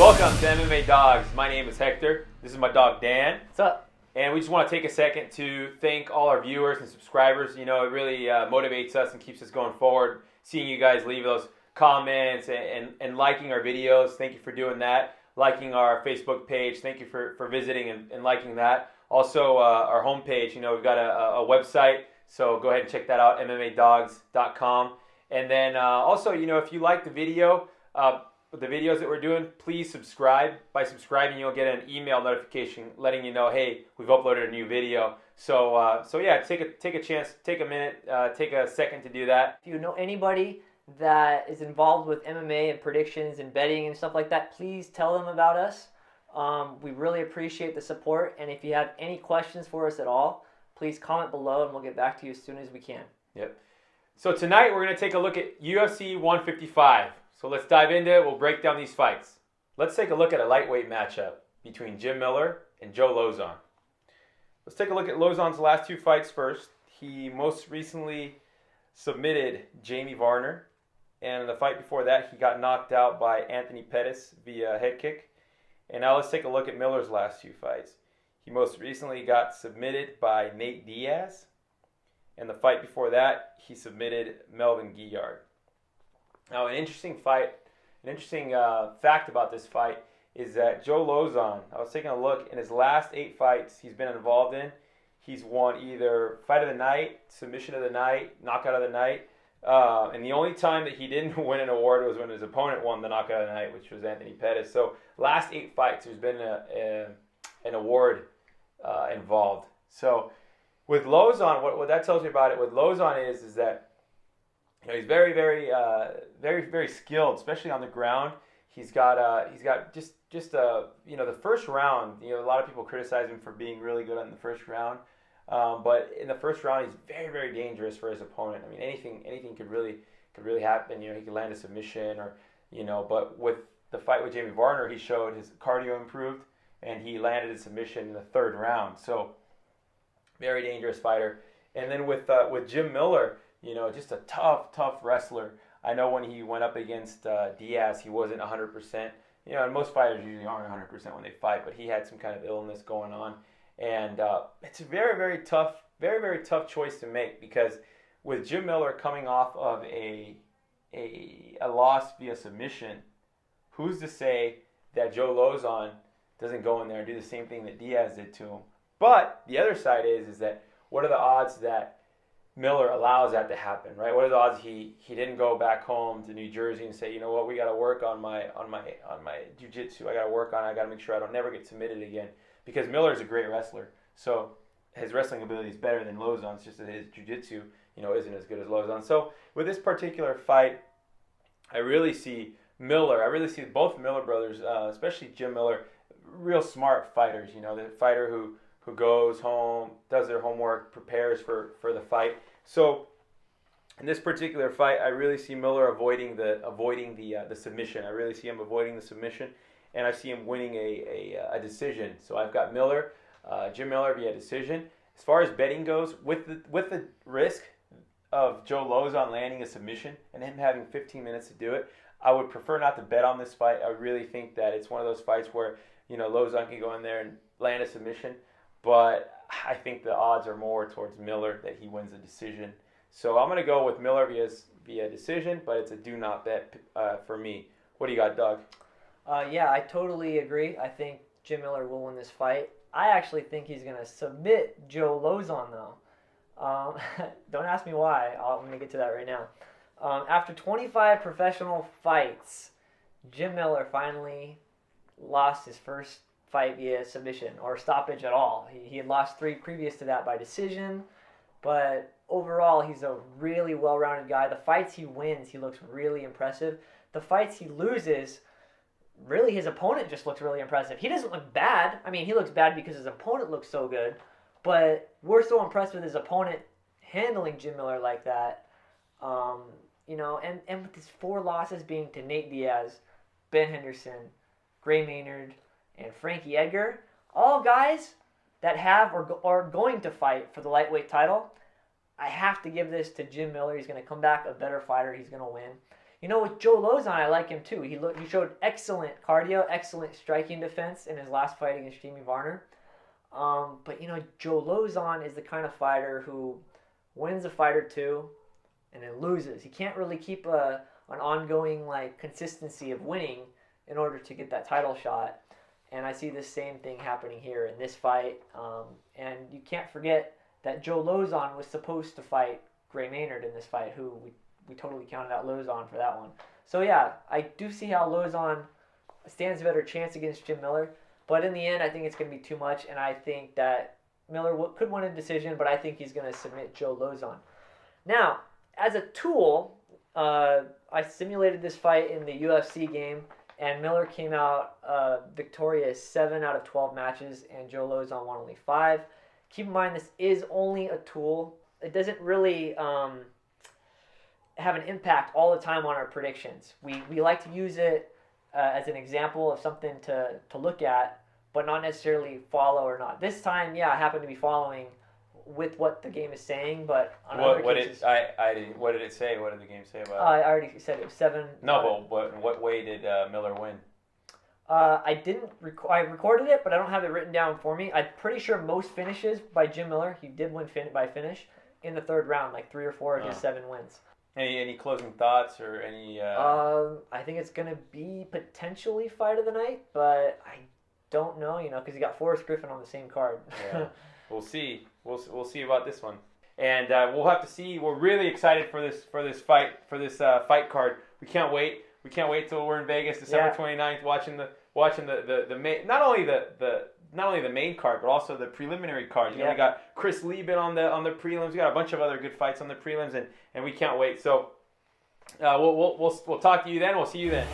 Welcome to MMA Dogs. My name is Hector. This is my dog Dan. What's up? And we just want to take a second to thank all our viewers and subscribers. You know, it really motivates us and keeps us going forward. Seeing you guys leave those comments and liking our videos. Thank you for doing that. Liking our Facebook page. Thank you for visiting and liking that. Also, our homepage. You know, we've got a website. So go ahead and check that out, MMAdogs.com. And then also, you know, if you like the video, the videos that we're doing, please subscribe. By subscribing, you'll get an email notification letting you know, hey, we've uploaded a new video. So yeah, take a chance, take a minute, take a second to do that. If you know anybody that is involved with MMA and predictions and betting and stuff like that, please tell them about us. We really appreciate the support. And if you have any questions for us at all, please comment below and we'll get back to you as soon as we can. Yep. So tonight we're going to take a look at UFC 155. So let's dive into it. We'll break down these fights. Let's take a look at a lightweight matchup between Jim Miller and Joe Lauzon. Let's take a look at Lauzon's last two fights first. He most recently submitted Jamie Varner. And in the fight before that, he got knocked out by Anthony Pettis via head kick. And now let's take a look at Miller's last two fights. He most recently got submitted by Nate Diaz. And the fight before that, he submitted Melvin Guillard. Now, an interesting fact about this fight is that Joe Lauzon, I was taking a look, in his last 8 fights he's been involved in, he's won either fight of the night, submission of the night, knockout of the night, and the only time that he didn't win an award was when his opponent won the knockout of the night, which was Anthony Pettis. So, last 8 fights, there's been an award involved. So, with Lauzon, what that tells me about it with Lauzon is that, you know, he's very, very skilled, especially on the ground. He's got just you know, the first round. You know, a lot of people criticize him for being really good in the first round, but in the first round, he's very, very dangerous for his opponent. I mean, anything could really happen. You know, he could land a submission, or you know. But with the fight with Jamie Varner, he showed his cardio improved, and he landed a submission in the 3rd round. So, very dangerous fighter. And then with Jim Miller, you know, just a tough wrestler. I know when he went up against Diaz, he wasn't 100%. You know, and most fighters usually aren't 100% when they fight, but he had some kind of illness going on. And it's a very tough choice to make, because with Jim Miller coming off of a loss via submission, who's to say that Joe Lauzon doesn't go in there and do the same thing that Diaz did to him? But the other side is that what are the odds that Miller allows that to happen, right? What are the odds he didn't go back home to New Jersey and say, you know what, we got to work on my jiu-jitsu. I got to make sure I don't never get submitted again, because Miller is a great wrestler. So his wrestling ability is better than Lauzon's, just that his jiu-jitsu, you know, isn't as good as Lauzon. So with this particular fight, I really see both Miller brothers, especially Jim Miller, real smart fighters. You know, the fighter who goes home, does their homework, prepares for the fight. So in this particular fight, I really see Miller avoiding the submission. I really see him avoiding the submission, and I see him winning a decision. So I've got Jim Miller via decision. As far as betting goes, with the risk of Joe Lauzon landing a submission and him having 15 minutes to do it, I would prefer not to bet on this fight. I really think that it's one of those fights where, you know, Lauzon can go in there and land a submission. But I think the odds are more towards Miller that he wins the decision. So I'm going to go with Miller via decision, but it's a do not bet for me. What do you got, Doug? Yeah, I totally agree. I think Jim Miller will win this fight. I actually think he's going to submit Joe Lauzon, though. Don't ask me why. I'm going to get to that right now. After 25 professional fights, Jim Miller finally lost his first fight via submission or stoppage at all. He had lost 3 previous to that by decision, but overall he's a really well-rounded guy. The fights he wins, he looks really impressive. The fights he loses, really his opponent just looks really impressive. He doesn't look bad. I mean, he looks bad because his opponent looks so good, but we're so impressed with his opponent handling Jim Miller like that. You know, and with his 4 losses being to Nate Diaz, Ben Henderson, Gray Maynard, and Frankie Edgar, all guys that have or are going to fight for the lightweight title. I have to give this to Jim Miller. He's going to come back a better fighter. He's going to win. You know, with Joe Lauzon, I like him too. He showed excellent cardio, excellent striking defense in his last fight against Jamie Varner. But you know, Joe Lauzon is the kind of fighter who wins a fight or two and then loses. He can't really keep an ongoing like consistency of winning in order to get that title shot. And I see the same thing happening here in this fight. And you can't forget that Joe Lauzon was supposed to fight Gray Maynard in this fight, who we totally counted out Lauzon for that one. So yeah, I do see how Lauzon stands a better chance against Jim Miller. But in the end, I think it's going to be too much, and I think that Miller could win a decision, but I think he's going to submit Joe Lauzon. Now, as a tool, I simulated this fight in the UFC game, and Miller came out victorious 7 out of 12 matches, and Joe Lauzon won only 5. Keep in mind, this is only a tool. It doesn't really have an impact all the time on our predictions. We like to use it as an example of something to look at, but not necessarily follow or not. This time, yeah, I happen to be following with what the game is saying, but on other cases... What did it say? What did the game say about it? I already said it was 7. No, but what way did Miller win? I recorded it, but I don't have it written down for me. I'm pretty sure most finishes by Jim Miller, he did win by finish in the 3rd round, like 3 or 4 of his 7 wins. Any closing thoughts or any... I think it's going to be potentially fight of the night, but I don't know, because you got Forrest Griffin on the same card. Yeah. We'll see. We'll see about this one, and we'll have to see. We're really excited for this fight fight card. We can't wait. We can't wait till we're in Vegas, December 29th, watching the main, not only the main card, but also the preliminary card. We got Chris Lieben on the prelims. We got a bunch of other good fights on the prelims, and we can't wait. So we'll talk to you then. We'll see you then.